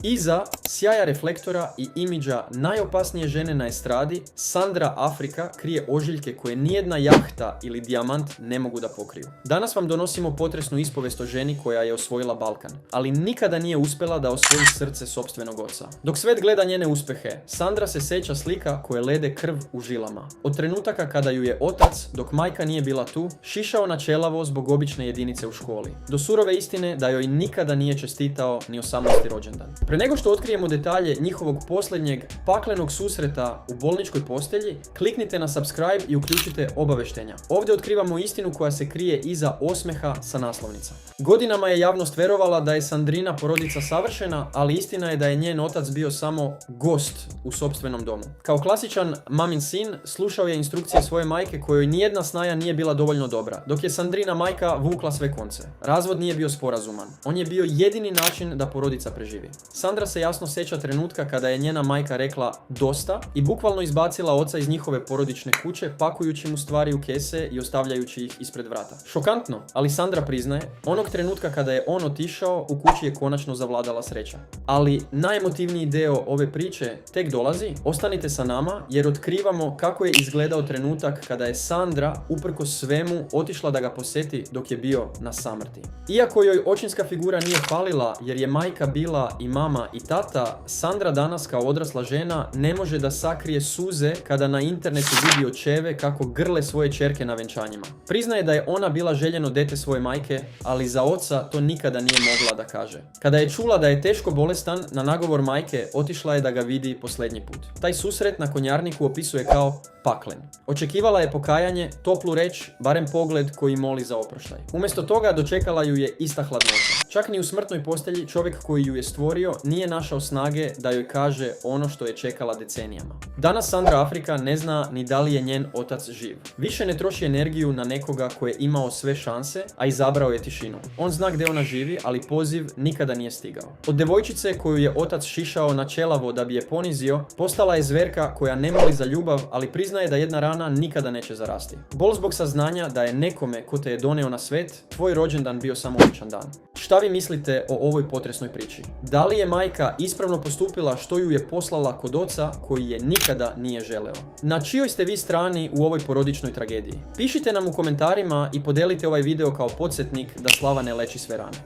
Iza sjaja reflektora i imidža najopasnije žene na estradi, Sandra Afrika krije ožiljke koje nijedna jahta ili dijamant ne mogu da pokriju. Danas vam donosimo potresnu ispovest o ženi koja je osvojila Balkan, ali nikada nije uspjela da osvoji srce sopstvenog oca. Dok svet gleda njene uspjehe, Sandra se seća slika koje lede krv u žilama. Od trenutaka kada ju je otac, dok majka nije bila tu, šišao na čelavo zbog obične jedinice u školi. Do surove istine da joj nikada nije čestitao ni 18. rođendan. Pre nego što otkrijemo detalje njihovog posljednjeg paklenog susreta u bolničkoj postelji, kliknite na subscribe i uključite obaveštenja. Ovdje otkrivamo istinu koja se krije iza osmeha sa naslovnica. Godinama je javnost verovala da je Sandrina porodica savršena, ali istina je da je njen otac bio samo gost u sopstvenom domu. Kao klasičan mamin sin, slušao je instrukcije svoje majke kojoj nijedna snaja nije bila dovoljno dobra, dok je Sandrina majka vukla sve konce. Razvod nije bio sporazuman. On je bio jedini način da porodica preživi. Sandra se jasno seća trenutka kada je njena majka rekla dosta i bukvalno izbacila oca iz njihove porodične kuće, pakujući mu stvari u kese i ostavljajući ih ispred vrata. Šokantno, ali Sandra priznaje, onog trenutka kada je on otišao, u kući je konačno zavladala sreća. Ali najemotivniji deo ove priče tek dolazi. Ostanite sa nama jer otkrivamo kako je izgledao trenutak kada je Sandra, uprkos svemu, otišla da ga posjeti dok je bio na samrti. Iako joj očinska figura nije falila jer je majka bila i mama i tata, Sandra danas kao odrasla žena ne može da sakrije suze kada na internetu vidi očeve kako grle svoje ćerke na venčanjima. Priznaje da je ona bila željeno dete svoje majke, ali za oca to nikada nije mogla da kaže. Kada je čula da je teško bolestan, na nagovor majke otišla je da ga vidi posljednji put. Taj susret na konjarniku opisuje kao paklen. Očekivala je pokajanje, toplu reč, barem pogled koji moli za oproštaj. Umjesto toga dočekala ju je ista hladnoća. Čak ni u smrtnoj postelji čovjek koji ju je stvorio nije našao snage da joj kaže ono što je čekala decenijama. Danas Sandra Afrika ne zna ni da li je njen otac živ. Više ne troši energiju na nekoga koji je imao sve šanse, a izabrao je tišinu. On zna gdje ona živi, ali poziv nikada nije stigao. Od devojčice koju je otac šišao na čelavo da bi je ponizio, postala je zverka koja ne moli za ljubav, ali priznaje da jedna rana nikada neće zarasti. Bol zbog saznanja da je nekome ko te je doneo na svet, tvoj rođendan bio samo običan dan. Šta vi mislite o ovoj potresnoj priči? Da li je majka ispravno postupila što ju je poslala kod oca koji je nikada nije želeo? Na čijoj ste vi strani u ovoj porodičnoj tragediji? Pišite nam u komentarima i podelite ovaj video kao podsjetnik da slava ne leči sve rane.